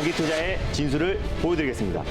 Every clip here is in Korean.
장기 투자의 진수를 보여드리겠습니다.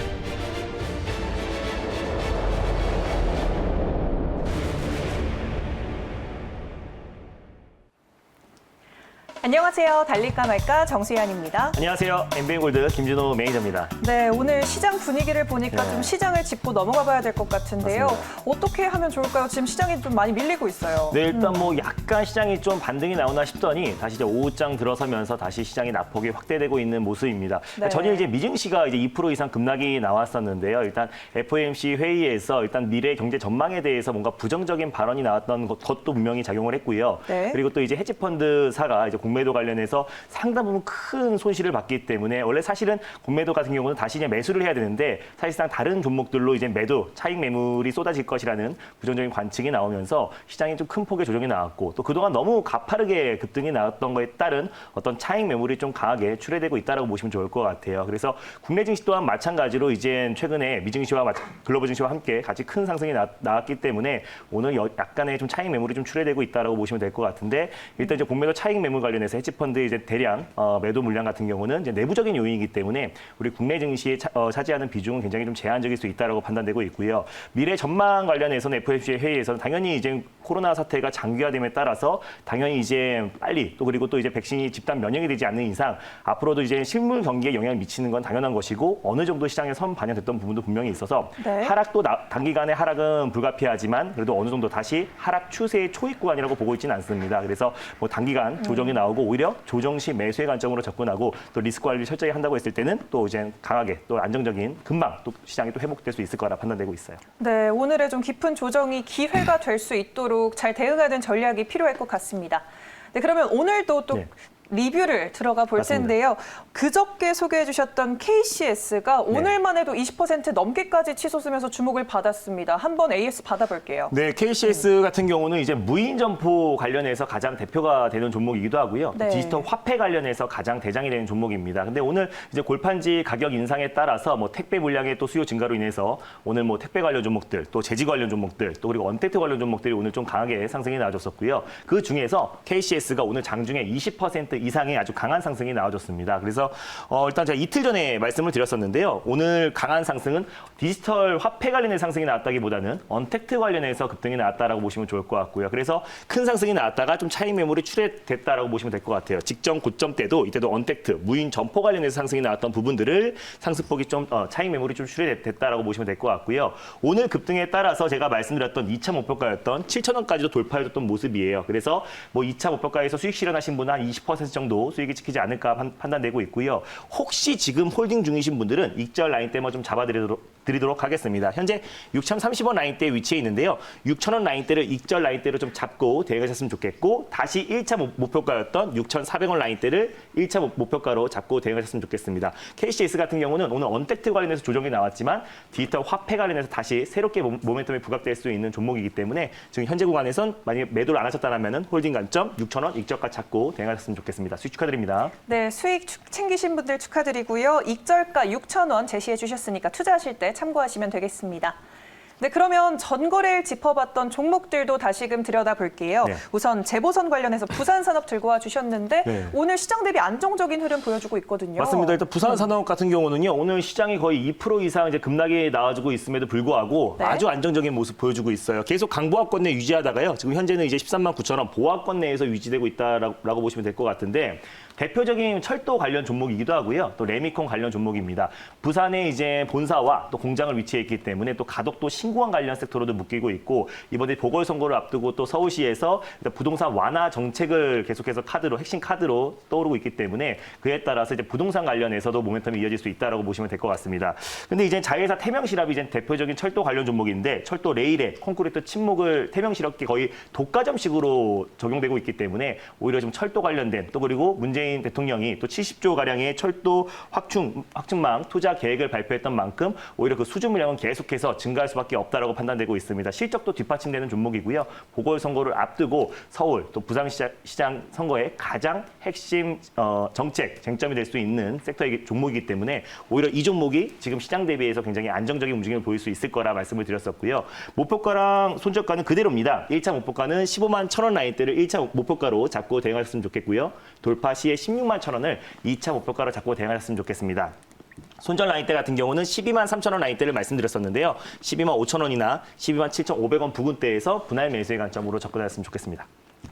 안녕하세요. 달릴까 말까 정수현입니다. 안녕하세요. 엠비엔골드 김준호 매니저입니다. 네, 오늘 시장 분위기를 보니까 좀 시장을 짚고 넘어가 봐야 될 것 같은데요. 맞습니다. 어떻게 하면 좋을까요? 지금 시장이 좀 많이 밀리고 있어요. 네, 일단 뭐 약간 시장이 좀 반등이 나오나 싶더니 다시 이제 오후장 들어서면서 다시 시장이 낙폭이 확대되고 있는 모습입니다. 네. 전일 이제 미증시가 이제 2% 이상 급락이 나왔었는데요. 일단 FOMC 회의에서 일단 미래 경제 전망에 대해서 뭔가 부정적인 발언이 나왔던 것도 분명히 작용을 했고요. 네. 그리고 또 이제 헤지펀드사가 이제 공매도 관련해서 상당 부분 큰 손실을 봤기 때문에 원래 사실은 공매도 같은 경우는 다시 이제 매수를 해야 되는데 사실상 다른 종목들로 이제 매도 차익 매물이 쏟아질 것이라는 부정적인 관측이 나오면서 시장이 좀 큰 폭의 조정이 나왔고 또 그동안 너무 가파르게 급등이 나왔던 거에 따른 어떤 차익 매물이 좀 강하게 출회되고 있다고 보시면 좋을 것 같아요. 그래서 국내 증시 또한 마찬가지로 이제 최근에 미증시와 글로벌 증시와 함께 같이 큰 상승이 나왔기 때문에 오늘 약간의 좀 차익 매물이 좀 출회되고 있다고 보시면 될 것 같은데 일단 이제 공매도 차익 매물 관련해서 헤지펀드 이제 대량 매도 물량 같은 경우는 이제 내부적인 요인이기 때문에 우리 국내 증시에 차지하는 비중은 굉장히 좀 제한적일 수 있다고 판단되고 있고요. 미래 전망 관련해서는 FOMC 회의에서는 당연히 이제 코로나 사태가 장기화됨에 따라서 당연히 이제 빨리 또 그리고 또 이제 백신이 집단 면역이 되지 않는 이상 앞으로도 이제 실물 경기에 영향을 미치는 건 당연한 것이고 어느 정도 시장에 선 반영됐던 부분도 분명히 있어서 네. 하락도 단기간의 하락은 불가피하지만 그래도 어느 정도 다시 하락 추세의 초입 구간이라고 보고 있지는 않습니다. 그래서 뭐 단기간 조정이 나오고 오히려 조정 시 매수의 관점으로 접근하고 또 리스크 관리를 철저히 한다고 했을 때는 또 이제 강하게 또 안정적인 금방 또 시장이 또 회복될 수 있을 거라 판단되고 있어요. 네, 오늘의 좀 깊은 조정이 기회가 될 수 있도록 잘 대응하는 전략이 필요할 것 같습니다. 네, 그러면 오늘도 또 네. 리뷰를 들어가 볼 맞습니다. 텐데요. 그저께 소개해 주셨던 KCS가 오늘만 해도 20% 넘게까지 치솟으면서 주목을 받았습니다. 한번 AS 받아볼게요. 네, KCS 같은 경우는 이제 무인 점포 관련해서 가장 대표가 되는 종목이기도 하고요. 네. 디지털 화폐 관련해서 가장 대장이 되는 종목입니다. 근데 오늘 이제 골판지 가격 인상에 따라서 뭐 택배 물량의 또 수요 증가로 인해서 오늘 뭐 택배 관련 종목들, 또 제지 관련 종목들, 또 그리고 언택트 관련 종목들이 오늘 좀 강하게 상승이 나와줬었고요. 그 중에서 KCS가 오늘 장중에 20% 이상의 아주 강한 상승이 나와줬습니다. 그래서 일단 제가 이틀 전에 말씀을 드렸었는데요. 오늘 강한 상승은 디지털 화폐 관련된 상승이 나왔다기보다는 언택트 관련해서 급등이 나왔다라고 보시면 좋을 것 같고요. 그래서 큰 상승이 나왔다가 좀 차익 매물이 출회됐다라고 보시면 될 것 같아요. 직전 고점 때도 이때도 언택트, 무인 점포 관련해서 상승이 나왔던 부분들을 상승폭이 좀 차익 매물이 좀 출회됐다라고 보시면 될 것 같고요. 오늘 급등에 따라서 제가 말씀드렸던 2차 목표가였던 7,000원까지도 돌파해줬던 모습이에요. 그래서 뭐 2차 목표가에서 수익 실현하신 분은 한 20% 정도 수익이 찍히지 않을까 판단되고 있고요. 혹시 지금 홀딩 중이신 분들은 익절 라인대만 좀 잡아드리도록 하겠습니다. 현재 6,030원 라인대에 위치해 있는데요. 6,000원 라인대를 익절 라인대로 좀 잡고 대응하셨으면 좋겠고 다시 1차 목표가였던 6,400원 라인대를 1차 목표가로 잡고 대응하셨으면 좋겠습니다. KCS 같은 경우는 오늘 언택트 관련해서 조정이 나왔지만 디지털 화폐 관련해서 다시 새롭게 모멘텀이 부각될 수 있는 종목이기 때문에 지금 현재 구간에선 만약에 매도를 안 하셨다면 홀딩 관점 6,000원 익절가 잡고 대응하셨으면 좋겠습니다. 수익 축하드립니다. 네, 수익 챙기신 분들 축하드리고요. 익절가 6,000원 제시해 주셨으니까 투자하실 때 참고하시면 되겠습니다. 네, 그러면 전거래일 짚어봤던 종목들도 다시금 들여다볼게요. 네. 우선 재보선 관련해서 부산산업 들고 와 주셨는데 네. 오늘 시장 대비 안정적인 흐름 보여주고 있거든요. 맞습니다. 일단 부산산업 같은 경우는요. 오늘 시장이 거의 2% 이상 이제 급락이 나와주고 있음에도 불구하고 네. 아주 안정적인 모습 보여주고 있어요. 계속 강보합권 내 유지하다가요. 지금 현재는 이제 13만 9천 원 보합권 내에서 유지되고 있다라고 보시면 될 것 같은데 대표적인 철도 관련 종목이기도 하고요. 또 레미콘 관련 종목입니다. 부산에 이제 본사와 또 공장을 위치해 있기 때문에 또 가덕도 신고항 관련 섹터로도 묶이고 있고 이번에 보궐선거를 앞두고 또 서울시에서 부동산 완화 정책을 계속해서 핵심 카드로 떠오르고 있기 때문에 그에 따라서 이제 부동산 관련해서도 모멘텀이 이어질 수 있다라고 보시면 될 것 같습니다. 근데 이제 자회사 태명실압이 이제 대표적인 철도 관련 종목인데 철도 레일에 콘크리트 침목을 태명실업기 거의 독과점식으로 적용되고 있기 때문에 오히려 좀 철도 관련된 또 그리고 문재인 대통령이 또 70조 가량의 철도 확충망 투자 계획을 발표했던 만큼 오히려 그 수주 물량은 계속해서 증가할 수밖에 없다라고 판단되고 있습니다. 실적도 뒷받침되는 종목이고요. 보궐선거를 앞두고 서울 또 부산시장 선거의 가장 핵심 정책 쟁점이 될 수 있는 섹터의 종목이기 때문에 오히려 이 종목이 지금 시장 대비해서 굉장히 안정적인 움직임을 보일 수 있을 거라 말씀을 드렸었고요. 목표가랑 손절가는 그대로입니다. 1차 목표가는 15만 1,000원 라인대를 1차 목표가로 잡고 대응하셨으면 좋겠고요. 돌파 시에 시에 16만 1,000원을 2차 목표가로 잡고 대응하셨으면 좋겠습니다. 손절 라인대 같은 경우는 12만 3,000원 라인대를 말씀드렸었는데요. 12만 5,000원이나 12만 7,500원 부근대에서 분할 매수의 관점으로 접근하셨으면 좋겠습니다.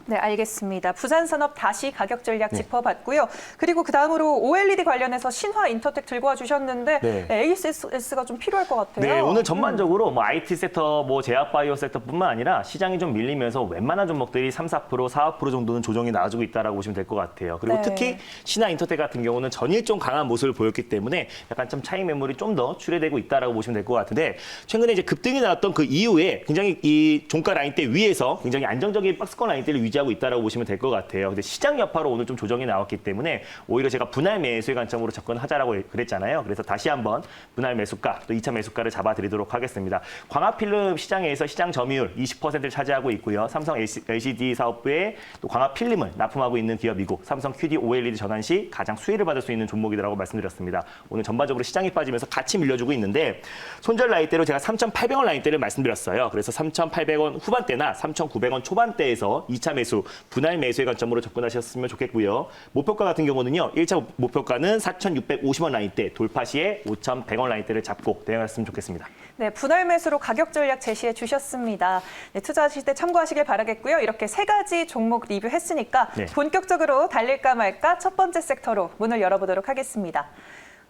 네, 알겠습니다. 부산산업 다시 가격 전략 짚어봤고요. 그리고 그 다음으로 OLED 관련해서 신화 인터텍 들고 와주셨는데 네. ASS가 좀 필요할 것 같아요. 네, 오늘 전반적으로 뭐 IT 섹터, 뭐 제약바이오 섹터뿐만 아니라 시장이 좀 밀리면서 웬만한 종목들이 3, 4%, 4% 정도는 조정이 나와주고 있다라고 보시면 될 것 같아요. 그리고 네. 특히 신화 인터텍 같은 경우는 전일 좀 강한 모습을 보였기 때문에 약간 좀 차익 매물이 좀 더 출회되고 있다라고 보시면 될 것 같은데 최근에 이제 급등이 나왔던 그 이후에 굉장히 이 종가 라인대 위에서 굉장히 안정적인 박스권 라인대를 유지하고 있다라고 보시면 될 것 같아요. 근데 시장 여파로 오늘 좀 조정이 나왔기 때문에 오히려 제가 분할 매수의 관점으로 접근하자라고 그랬잖아요. 그래서 다시 한번 분할 매수가 또 2차 매수가를 잡아드리도록 하겠습니다. 광학필름 시장에서 시장 점유율 20%를 차지하고 있고요. 삼성 LCD 사업부에 또 광학필름을 납품하고 있는 기업이고 삼성 QD OLED 전환 시 가장 수혜를 받을 수 있는 종목이라고 말씀드렸습니다. 오늘 전반적으로 시장이 빠지면서 같이 밀려주고 있는데 손절 라인대로 제가 3,800원 라인대를 말씀드렸어요. 그래서 3,800원 후반대나 3,900원 초반대에서 2차 매수, 분할 매수의 관점으로 접근하셨으면 좋겠고요. 목표가 같은 경우는요. 1차 목표가는 4,650원 라인대, 돌파 시에 5,100원 라인대를 잡고 대응하셨으면 좋겠습니다. 네, 분할 매수로 가격 전략 제시해 주셨습니다. 네, 투자하실 때 참고하시길 바라겠고요. 이렇게 세 가지 종목 리뷰했으니까 네. 본격적으로 달릴까 말까 첫 번째 섹터로 문을 열어보도록 하겠습니다.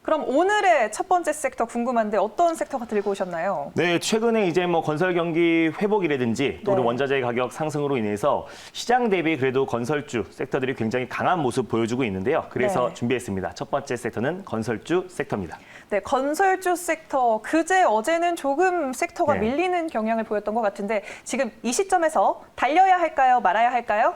그럼 오늘의 첫 번째 섹터 궁금한데 어떤 섹터가 들고 오셨나요? 네, 최근에 이제 뭐 건설 경기 회복이라든지 또 네. 우리 원자재 가격 상승으로 인해서 시장 대비 그래도 건설주 섹터들이 굉장히 강한 모습 보여주고 있는데요. 그래서 네. 준비했습니다. 첫 번째 섹터는 건설주 섹터입니다. 네, 건설주 섹터 그제 어제는 조금 섹터가 네. 밀리는 경향을 보였던 것 같은데 지금 이 시점에서 달려야 할까요? 말아야 할까요?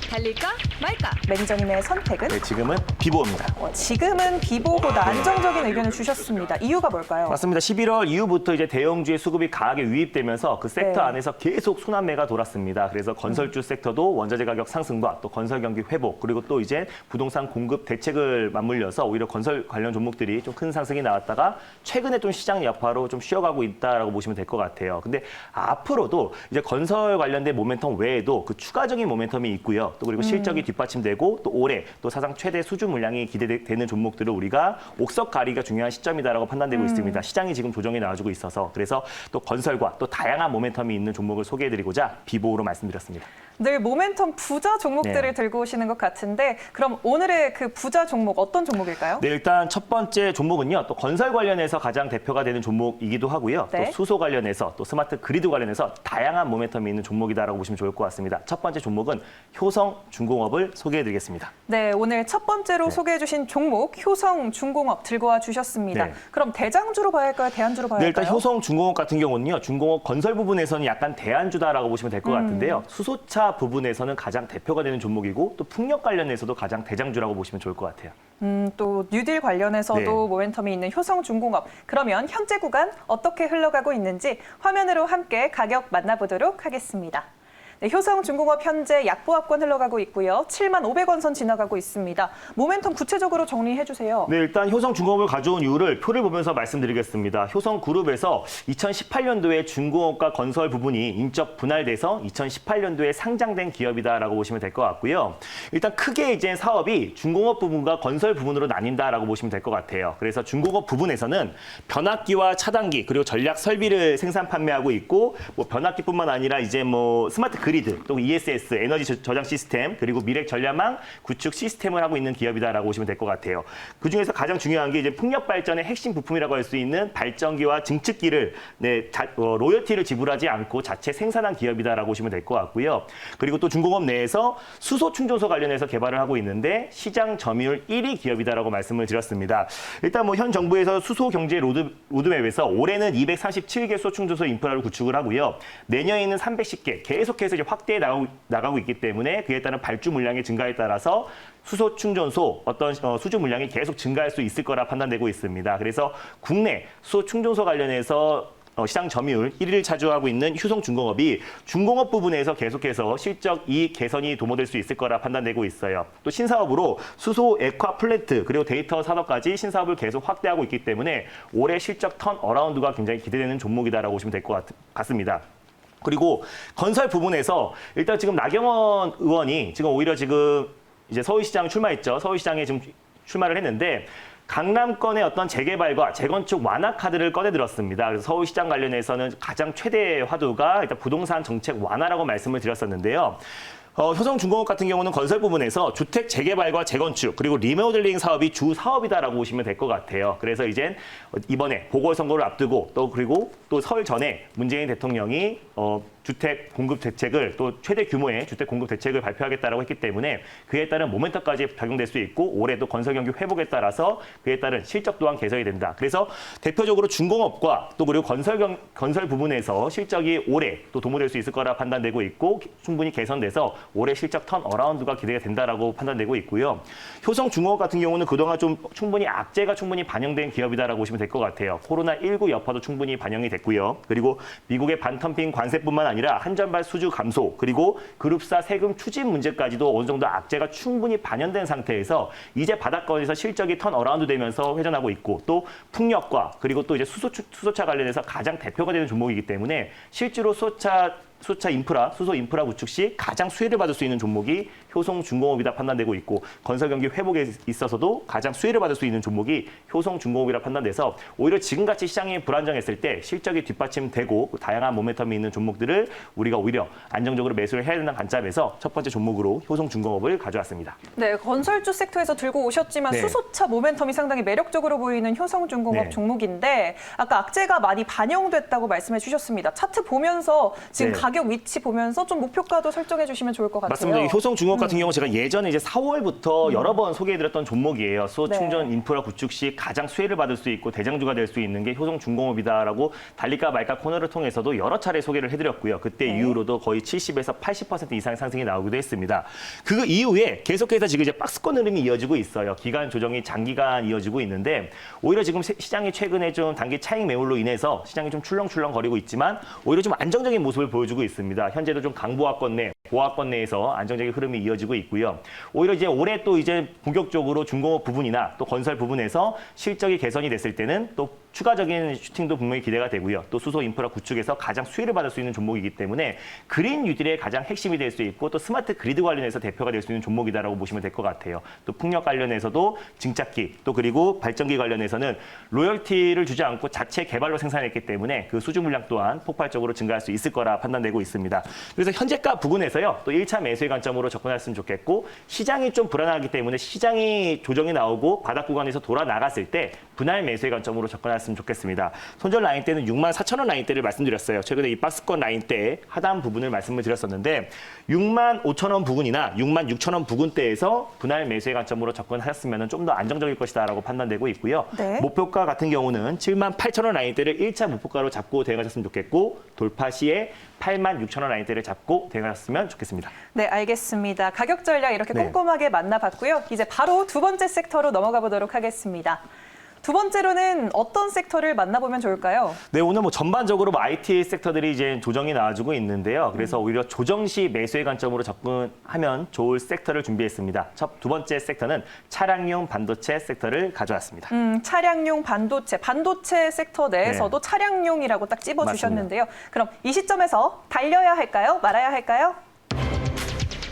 달릴까 말까? 매니저님의 선택은? 네, 지금은 비보입니다. 지금은 비보보다 안정적인 의견을 주셨습니다. 이유가 뭘까요? 맞습니다. 11월 이후부터 이제 대형주의 수급이 강하게 유입되면서 그 섹터 네. 안에서 계속 순환매가 돌았습니다. 그래서 건설주 섹터도 원자재 가격 상승과 또 건설 경기 회복 그리고 또 이제 부동산 공급 대책을 맞물려서 오히려 건설 관련 종목들이 좀 큰 상승이 나왔다가 최근에 좀 시장 여파로 좀 쉬어가고 있다라고 보시면 될 것 같아요. 근데 앞으로도 이제 건설 관련된 모멘텀 외에도 그 추가적인 모멘텀이 있고요. 또 그리고 실적이 뒷받침되고 또 올해 또 사상 최대 수주 물량이 기대되는 종목들을 우리가 옥석 가리가 중요한 시점이다라고 판단되고 있습니다. 시장이 지금 조정이 나와주고 있어서 그래서 또 건설과 또 다양한 모멘텀이 있는 종목을 소개해드리고자 비보로 말씀드렸습니다. 늘 모멘텀 부자 종목들을 네. 들고 오시는 것 같은데 그럼 오늘의 그 부자 종목 어떤 종목일까요? 네, 일단 첫 번째 종목은요. 또 건설 관련해서 가장 대표가 되는 종목이기도 하고요. 네. 또 수소 관련해서 또 스마트 그리드 관련해서 다양한 모멘텀이 있는 종목이다라고 보시면 좋을 것 같습니다. 첫 번째 종목은 효성중공업을 소개해드리겠습니다. 네, 오늘 첫 번째로 네. 소개해 주신 종목 효성중공업 들고 와 주셨습니다. 네. 그럼 대장주로 봐야 할까요? 대안주로 봐야 네, 할까요? 일단 효성중공업 같은 경우는요. 중공업 건설 부분에서는 약간 대안주다라고 보시면 될 것 같은데요. 수소차 부분에서는 가장 대표가 되는 종목이고 또 풍력 관련해서도 가장 대장주라고 보시면 좋을 것 같아요. 또 뉴딜 관련해서도 네. 모멘텀이 있는 효성중공업. 그러면 현재 구간 어떻게 흘러가고 있는지 화면으로 함께 가격 만나보도록 하겠습니다. 네, 효성중공업 현재 약보합권 흘러가고 있고요. 7만 500원 선 지나가고 있습니다. 모멘텀 구체적으로 정리해 주세요. 네, 일단 효성중공업을 가져온 이유를 표를 보면서 말씀드리겠습니다. 효성그룹에서 2018년도에 중공업과 건설 부분이 인적 분할돼서 2018년도에 상장된 기업이다라고 보시면 될 것 같고요. 일단 크게 이제 사업이 중공업 부분과 건설 부분으로 나뉜다라고 보시면 될 것 같아요. 그래서 중공업 부분에서는 변압기와 차단기 그리고 전략 설비를 생산 판매하고 있고 뭐 변압기뿐만 아니라 이제 뭐 스마트 그리드, 또 ESS, 에너지 저장 시스템, 그리고 미래 전략망 구축 시스템을 하고 있는 기업이다라고 보시면 될 것 같아요. 그중에서 가장 중요한 게 이제 풍력 발전의 핵심 부품이라고 할 수 있는 발전기와 증축기를 로열티를 지불하지 않고 자체 생산한 기업이다라고 보시면 될 것 같고요. 그리고 또 중공업 내에서 수소 충전소 관련해서 개발을 하고 있는데 시장 점유율 1위 기업이다라고 말씀을 드렸습니다. 일단 뭐 현 정부에서 수소 경제 로드맵에서 올해는 237개 수소 충전소 인프라를 구축을 하고요. 내년에는 310개 계속해서 확대해 나가고 있기 때문에 그에 따른 발주 물량의 증가에 따라서 수소 충전소 어떤 수주 물량이 계속 증가할 수 있을 거라 판단되고 있습니다. 그래서 국내 수소 충전소 관련해서 시장 점유율 1위를 차지하고 있는 효성중공업이 중공업 부분에서 계속해서 실적 이익 개선이 도모될 수 있을 거라 판단되고 있어요. 또 신사업으로 수소 액화 플랜트 그리고 데이터 산업까지 신사업을 계속 확대하고 있기 때문에 올해 실적 턴 어라운드가 굉장히 기대되는 종목이다라고 보시면 될 것 같습니다. 그리고 건설 부분에서 일단 지금 나경원 의원이 지금 오히려 지금 이제 서울시장 출마했죠. 서울시장에 지금 출마를 했는데 강남권의 어떤 재개발과 재건축 완화 카드를 꺼내 들었습니다. 그래서 서울시장 관련해서는 가장 최대 화두가 일단 부동산 정책 완화라고 말씀을 드렸었는데요. 효성중공업 같은 경우는 건설 부분에서 주택 재개발과 재건축 그리고 리모델링 사업이 주 사업이다라고 보시면 될 것 같아요. 그래서 이젠 이번에 보궐선거를 앞두고 또 그리고 또 설 전에 문재인 대통령이 주택 공급 대책을 또 최대 규모의 주택 공급 대책을 발표하겠다라고 했기 때문에 그에 따른 모멘텀까지 적용될 수 있고 올해도 건설 경기 회복에 따라서 그에 따른 실적 또한 개선이 된다. 그래서 대표적으로 중공업과 또 그리고 건설 부분에서 실적이 올해 또 도모될 수 있을 거라 판단되고 있고 충분히 개선돼서 올해 실적 턴 어라운드가 기대가 된다라고 판단되고 있고요. 효성중공업 같은 경우는 그동안 좀 충분히 악재가 충분히 반영된 기업이다라고 보시면 될 것 같아요. 코로나19 여파도 충분히 반영이 됐고요. 그리고 미국의 반텀핑 관세뿐만 아니라 한전발 수주 감소 그리고 그룹사 세금 추진 문제까지도 어느 정도 악재가 충분히 반영된 상태에서 이제 바닥권에서 실적이 턴 어라운드 되면서 회전하고 있고 또 풍력과 그리고 또 이제 수소차 관련해서 가장 대표가 되는 종목이기 때문에 실제로 수소 인프라 구축 시 가장 수혜를 받을 수 있는 종목이 효성중공업이다 판단되고 있고 건설 경기 회복에 있어서도 가장 수혜를 받을 수 있는 종목이 효성중공업이라 판단돼서 오히려 지금같이 시장이 불안정했을 때 실적이 뒷받침되고 다양한 모멘텀이 있는 종목들을 우리가 오히려 안정적으로 매수를 해야 된다는 관점에서 첫 번째 종목으로 효성중공업을 가져왔습니다. 네, 건설주 섹터에서 들고 오셨지만 네. 수소차 모멘텀이 상당히 매력적으로 보이는 효성중공업 네. 종목인데 아까 악재가 많이 반영됐다고 말씀해 주셨습니다. 차트 보면서 지금 네. 가격 위치 보면서 좀 목표가도 설정해 주시면 좋을 것 같아요. 맞습니다. 효성중공업 같은 경우 제가 예전에 이제 4월부터 여러 번 소개해드렸던 종목이에요. 수소 네. 충전 인프라 구축 시 가장 수혜를 받을 수 있고 대장주가 될 수 있는 게 효성중공업이다라고 달릴까 말까 코너를 통해서도 여러 차례 소개를 해드렸고요. 그때 네. 이후로도 거의 70에서 80% 이상의 상승이 나오기도 했습니다. 그 이후에 계속해서 지금 이제 박스권 흐름이 이어지고 있어요. 기간 조정이 장기간 이어지고 있는데 오히려 지금 시장이 최근에 좀 단기 차익 매물로 인해서 시장이 좀 출렁출렁 거리고 있지만 오히려 좀 안정적인 모습을 보여주고 있습니다. 현재도 좀 강보합권 내, 보합권 내에서 안정적인 흐름이 이어지고 있고요. 오히려 이제 올해 또 이제 본격적으로 중공업 부분이나 또 건설 부분에서 실적이 개선이 됐을 때는 또 추가적인 슈팅도 분명히 기대가 되고요. 또 수소 인프라 구축에서 가장 수혜를 받을 수 있는 종목이기 때문에 그린 뉴딜의 가장 핵심이 될 수 있고 또 스마트 그리드 관련해서 대표가 될 수 있는 종목이다라고 보시면 될 것 같아요. 또 풍력 관련해서도 증착기 또 그리고 발전기 관련해서는 로열티를 주지 않고 자체 개발로 생산했기 때문에 그 수주 물량 또한 폭발적으로 증가할 수 있을 거라 판단되고 있습니다. 그래서 현재가 부근에서요. 또 1차 매수의 관점으로 접근했으면 좋겠고 시장이 좀 불안하기 때문에 시장이 조정이 나오고 바닥 구간에서 돌아 나갔을 때 분할 매수의 관점으로 접근했으면 좋겠습니다. 손절 라인 때는 64,000원 라인대를 말씀드렸어요. 최근에 이 박스권 라인대 하단 부분을 말씀을 드렸었는데 65,000원 부근이나 66,000원 부근대에서 분할 매수의 관점으로 접근하셨으면 좀 더 안정적일 것이다라고 판단되고 있고요. 네. 목표가 같은 경우는 78,000원 라인대를 1차 목표가로 잡고 대응하셨으면 좋겠고 돌파 시에 86,000원 라인대를 잡고 대응하셨으면 좋겠습니다. 네, 알겠습니다. 가격 전략 이렇게 네. 꼼꼼하게 만나봤고요. 이제 바로 두 번째 섹터로 넘어가 보도록 하겠습니다. 두 번째로는 어떤 섹터를 만나보면 좋을까요? 네, 오늘 뭐 전반적으로 IT 섹터들이 이제 조정이 나와주고 있는데요. 그래서 오히려 조정 시 매수의 관점으로 접근하면 좋을 섹터를 준비했습니다. 두 번째 섹터는 차량용 반도체 섹터를 가져왔습니다. 차량용 반도체 섹터 내에서도 차량용이라고 딱 찝어주셨는데요. 그럼 이 시점에서 달려야 할까요? 말아야 할까요?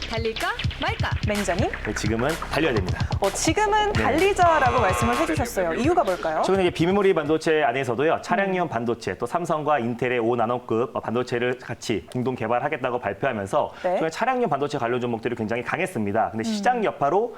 달릴까 말까? 매니저님? 네, 지금은 달려야 됩니다. 지금은 네. 달리자라고 말씀을 해주셨어요. 이유가 뭘까요? 최근에 이제 비메모리 반도체 안에서도요, 차량용 반도체, 또 삼성과 인텔의 5나노급 반도체를 같이 공동 개발하겠다고 발표하면서 네. 최근에 차량용 반도체 관련 종목들이 굉장히 강했습니다. 근데 시장 여파로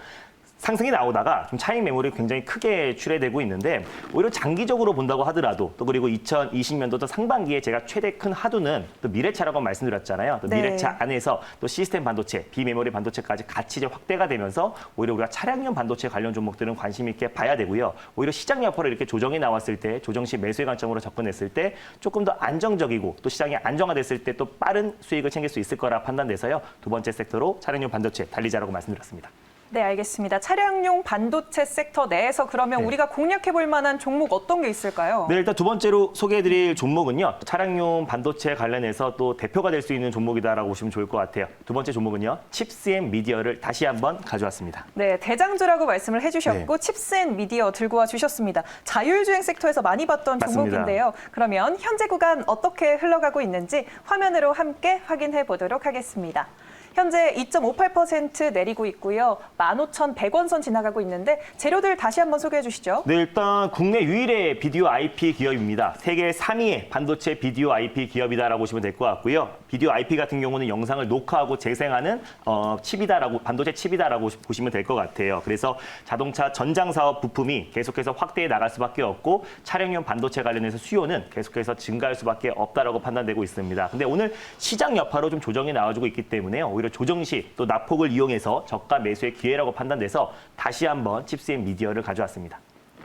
상승이 나오다가 좀 차익 매물이 굉장히 크게 출회되고 있는데 오히려 장기적으로 본다고 하더라도 또 그리고 2020년도 상반기에 제가 최대 큰 하두는 또 미래차라고 말씀드렸잖아요. 또 네. 미래차 안에서 또 시스템 반도체, 비메모리 반도체까지 같이 이제 확대가 되면서 오히려 우리가 차량용 반도체 관련 종목들은 관심 있게 봐야 되고요. 오히려 시장 여파로 이렇게 조정이 나왔을 때 조정 시 매수의 관점으로 접근했을 때 조금 더 안정적이고 또 시장이 안정화됐을 때 또 빠른 수익을 챙길 수 있을 거라 판단돼서요. 두 번째 섹터로 차량용 반도체 달리자라고 말씀드렸습니다. 네, 알겠습니다. 차량용 반도체 섹터 내에서 그러면 네. 우리가 공략해 볼 만한 종목 어떤 게 있을까요? 네, 일단 두 번째로 소개해드릴 종목은요. 차량용 반도체 관련해서 또 대표가 될 수 있는 종목이다라고 보시면 좋을 것 같아요. 두 번째 종목은요. 칩스앤미디어를 다시 한번 가져왔습니다. 네, 대장주라고 말씀을 해주셨고 네. 칩스앤미디어 들고 와 주셨습니다. 자율주행 섹터에서 많이 봤던 맞습니다. 종목인데요. 그러면 현재 구간 어떻게 흘러가고 있는지 화면으로 함께 확인해 보도록 하겠습니다. 현재 2.58% 내리고 있고요. 15,100원 선 지나가고 있는데 재료들 다시 한번 소개해 주시죠. 네, 일단 국내 유일의 비디오 IP 기업입니다. 세계 3위의 반도체 비디오 IP 기업이다라고 보시면 될 것 같고요. 비디오 IP 같은 경우는 영상을 녹화하고 재생하는 반도체 칩이다라고 보시면 될 것 같아요. 그래서 자동차 전장 사업 부품이 계속해서 확대해 나갈 수밖에 없고 차량용 반도체 관련해서 수요는 계속해서 증가할 수밖에 없다라고 판단되고 있습니다. 근데 오늘 시장 여파로 좀 조정이 나와주고 있기 때문에 오히려 조정 시 또 낙폭을 이용해서 저가 매수의 기회라고 판단돼서 다시 한번 칩스앤미디어를 가져왔습니다.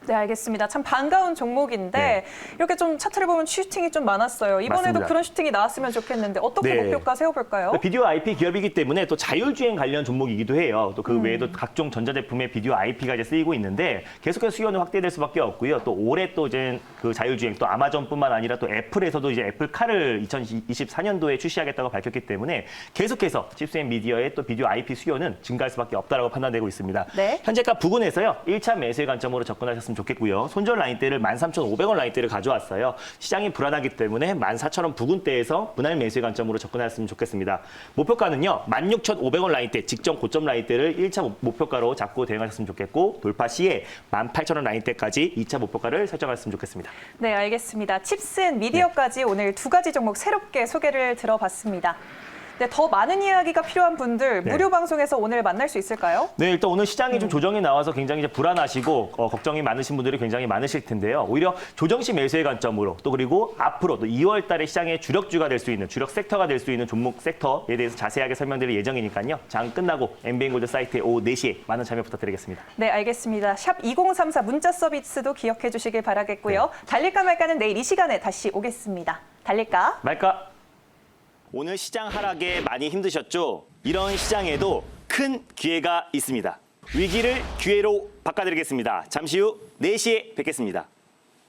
네, 알겠습니다. 참 반가운 종목인데 네. 이렇게 좀 차트를 보면 슈팅이 좀 많았어요. 이번에도 맞습니다. 그런 슈팅이 나왔으면 좋겠는데 어떻게 네. 목표가 세워볼까요? 비디오 IP 기업이기 때문에 또 자율주행 관련 종목이기도 해요. 또 그 외에도 각종 전자제품에 비디오 IP가 이제 쓰이고 있는데 계속해서 수요는 확대될 수밖에 없고요. 또 올해 또 이제 그 자율주행 또 아마존뿐만 아니라 또 애플에서도 이제 애플카를 2024년도에 출시하겠다고 밝혔기 때문에 계속해서 칩스앤미디어의 또 비디오 IP 수요는 증가할 수밖에 없다라고 판단되고 있습니다. 네. 현재가 부근에서요. 1차 매수의 관점으로 접근하셨으면 좋겠고요. 손절 라인대를 13,500원 라인대를 가져왔어요. 시장이 불안하기 때문에 14,000원 부근대에서 분할 매수의 관점으로 접근하셨으면 좋겠습니다. 목표가는요. 16,500원 라인대 직전 고점 라인대를 1차 목표가로 잡고 대응하셨으면 좋겠고 돌파 시에 18,000원 라인대까지 2차 목표가를 설정하셨으면 좋겠습니다. 네, 알겠습니다. 칩스앤미디어까지 오늘 두 가지 종목 새롭게 소개를 들어봤습니다. 네, 더 많은 이야기가 필요한 분들 네. 무료 방송에서 오늘 만날 수 있을까요? 네, 일단 오늘 시장이 좀 조정이 나와서 굉장히 이제 불안하시고 걱정이 많으신 분들이 굉장히 많으실 텐데요. 오히려 조정 시 매수의 관점으로 또 그리고 앞으로 또 2월 달에 시장의 주력주가 될 수 있는 주력 섹터가 될 수 있는 종목 섹터에 대해서 자세하게 설명드릴 예정이니까요. 장 끝나고 MBN골드 사이트에 오후 4시에 많은 참여 부탁드리겠습니다. 네, 알겠습니다. 샵 2034 문자 서비스도 기억해 주시길 바라겠고요. 달릴까 말까는 내일 이 시간에 다시 오겠습니다. 달릴까? 말까? 오늘 시장 하락에 많이 힘드셨죠? 이런 시장에도 큰 기회가 있습니다. 위기를 기회로 바꿔드리겠습니다. 잠시 후 4시에 뵙겠습니다.